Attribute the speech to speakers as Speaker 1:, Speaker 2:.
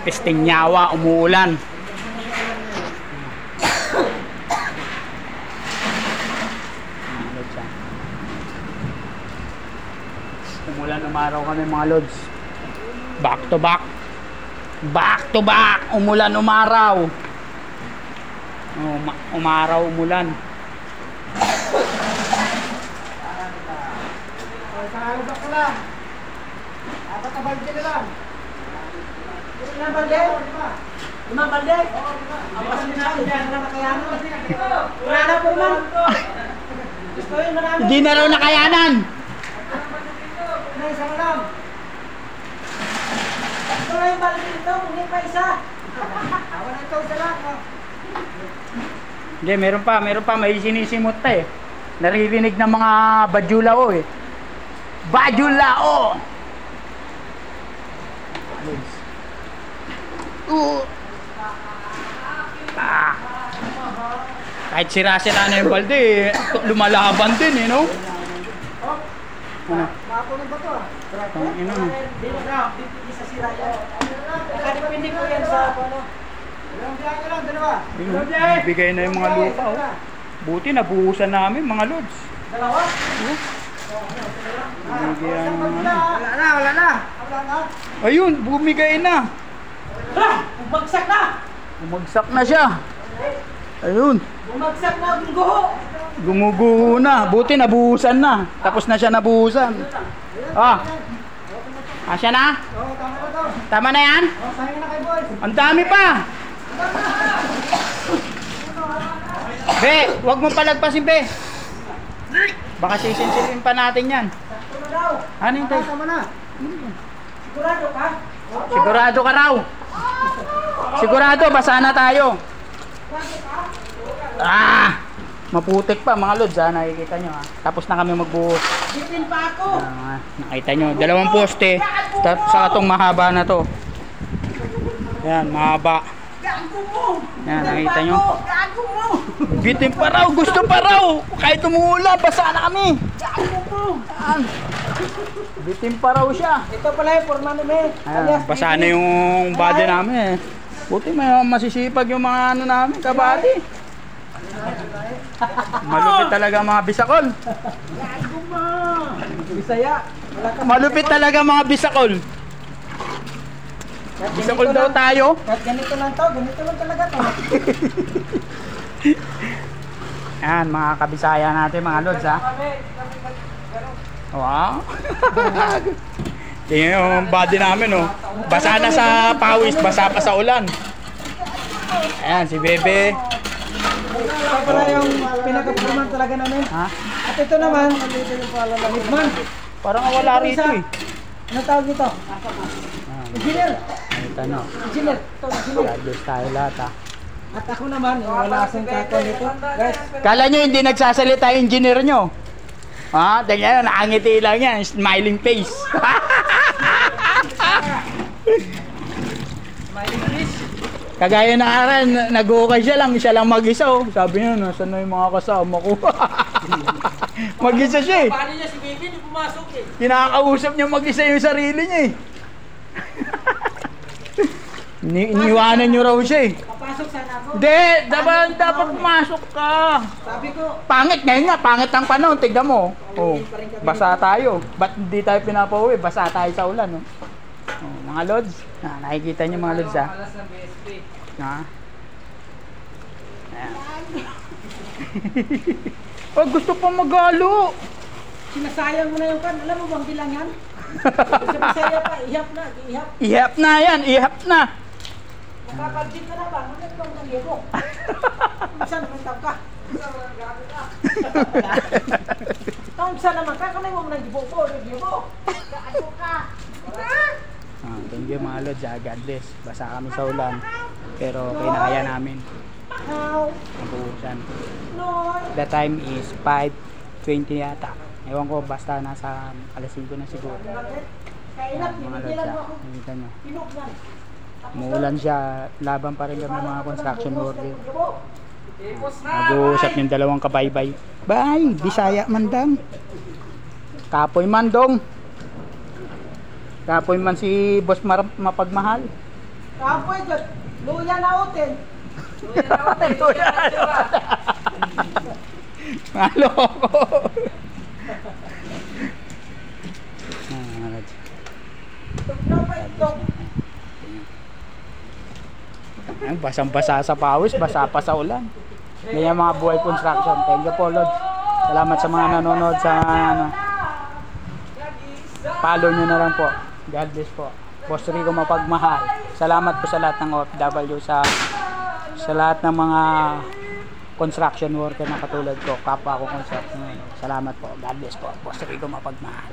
Speaker 1: Pistinyawa, umuulan. Umulan, umaraw kami mga lods. Back to back. Back to back. Umulan, umaraw. Umaraw, umulan.
Speaker 2: Kalubak ko lang. Apat na balde na lang. Ilang balde? 5 balde? Ang pasin na, hindi na nakayanan. Wala na po man. Gusto yun, marami.
Speaker 1: Hindi na raw nakayanan.
Speaker 2: Isa mo lang. Gusto na yung balde dito, hindi pa isa. Wala ito, isa lang.
Speaker 1: Hindi, meron pa. May sinisimot ta eh. Naririnig ng mga badyulao eh. Badyulao! Kahit sira-sira na yung balde, lumalaban din eh, no? Ano?
Speaker 2: Mapunin ba ito ah?
Speaker 1: Ano?
Speaker 2: Hindi mo na, isa sira yan. Nakadipindi ko yan sa ano. Ilang biyahe ko lang, dalawa.
Speaker 1: Bigay na yung mga lupa oh. Buti nabuhusan namin mga lods.
Speaker 2: Dalawa?
Speaker 1: Bigyan ng ano.
Speaker 2: Wala na.
Speaker 1: Ayun, bumigay na.
Speaker 2: Bumagsak na!
Speaker 1: Bumagsak na siya. Ayun.
Speaker 2: Bumagsak na ang guho!
Speaker 1: Gumuguho na. Buti nabuhusan na. Tapos na siya nabuhusan. Asya na?
Speaker 2: Oo, tama na to.
Speaker 1: Tama na yan?
Speaker 2: Oo, sayang na kay boys.
Speaker 1: Ang dami pa. Be, wag mong palagpasin, Be. Baka sisinsilin pa natin yan.
Speaker 2: Sakto na daw.
Speaker 1: Ano yung tayo?
Speaker 2: Tama na. Sigurado ka?
Speaker 1: Sigurado ka raw. Sigurado, basa na tayo. Maputik pa mga lods ha, nakikita nyo ha. Tapos na kami magbuhos.
Speaker 2: Bitin pa ako.
Speaker 1: Nakita nyo, 2 poste. Sa itong mahaba na to. Yan, mahaba. Yan, nakita nyo.
Speaker 2: Gago mo!
Speaker 1: Bitin pa raw, gusto pa raw. Kahit umuulan, basa na kami.
Speaker 2: Gago mo!
Speaker 1: Yan. Bitin pa raw siya.
Speaker 2: Ito pala yung forma namin.
Speaker 1: Ayan, basa na yung body namin eh. Buti may masisipag yung mga ano namin, kabady. Malupit talaga mga bisakol.
Speaker 2: Gago mo! Bisaya.
Speaker 1: Malupit talaga mga bisakol. Bisakol daw tayo.
Speaker 2: Kahit ganito lang to, ganito lang talaga to.
Speaker 1: Ayan, mga kabisaya natin mga lods ha. Wow. Tingnan yung body namin oh. Basa na sa pawis, basa pa sa ulan. Ayan, si Bebe.
Speaker 2: Ito pala yung pinaka-forman talaga namin.
Speaker 1: Ha?
Speaker 2: At ito naman, Midman.
Speaker 1: Parang wala rito eh.
Speaker 2: Ano tawag dito? Engineer.
Speaker 1: Ito no.
Speaker 2: Engineer. Ito, engineer.
Speaker 1: God tayo lahat ha.
Speaker 2: At ako naman, yung wala kasing kako nito. Guys,
Speaker 1: Kala nyo hindi nagsasalita yung engineer nyo? Ha? Tingnan nyo, nakangiti lang yan. Smiling face.
Speaker 2: smiling fish.
Speaker 1: Kagaya na rin, nag-ukay siya lang mag-isa oh. Sabi niya, nasan na yung mga kasama ko? Mag-isa siya eh.
Speaker 2: Paano niya si Baby, hindi pumasok eh.
Speaker 1: Kinakausap niya mag-isa yung sarili niya eh. Iniwanan niyo raw siya eh.
Speaker 2: Papasok sana ako.
Speaker 1: Hindi, dapat pumasok ka.
Speaker 2: Sabi ko,
Speaker 1: Pangit ngayon nga, pangit ang panahon, tignan mo. Oh, basa tayo. Ba't hindi tayo pinapauwi? Basa tayo sa ulan. Oh. Oh, mga lods, nakikita niyo mga lods ha.
Speaker 2: alas ng BSP.
Speaker 1: Ayan. Oh, gusto pa magalo.
Speaker 2: Sinasayang mo na yung kan. Alam mo bang bilang yan? Sa Bisaya pa, ihap na, ihap.
Speaker 1: Ihap na yan, ihap na.
Speaker 2: Nakakal-gym ka na ba? Ano ito ang nangyego? Saan naman ka? Saan gabi ka? Taon saan naman ka? Kanay mo mo nang gibo po, nag-gibo. Kaano ka?
Speaker 1: Thank you mga lods, God bless. Basa kami sa ulan. Pero kinaya namin.
Speaker 2: How?
Speaker 1: Nabuhusan.
Speaker 2: Lord.
Speaker 1: The time is 5:20 yata. Ewan ko, basta nasa alas 5 na siguro.
Speaker 2: Kainap,
Speaker 1: Mga lods
Speaker 2: pinigilan mo ako.
Speaker 1: nakikita nyo.
Speaker 2: Pinuklan.
Speaker 1: Umuulan siya, laban pa rin kami mga construction worker. Nag-uusap yung 2 kabaybay. Bye, Bisaya Mandang. Kapoy Mandong. Kapoy man si Boss Mapagmahal.
Speaker 2: Kapoy dyan. Luya na utin.
Speaker 1: Maloko.
Speaker 2: Tugnaw pa itlog.
Speaker 1: Ayun, basang-basa sa pawis, basa pa sa ulan. Ganyan mga buhay construction. Thank you po, Lord. Salamat sa mga nanonood sa ano. Follow nyo na lang po. God bless po. Boss Rico mapagmahal. Salamat po sa lahat ng OFW, sa lahat ng mga construction worker na katulad ko. Kapwa ko construction. Salamat po. God bless po. Boss Rico mapagmahal.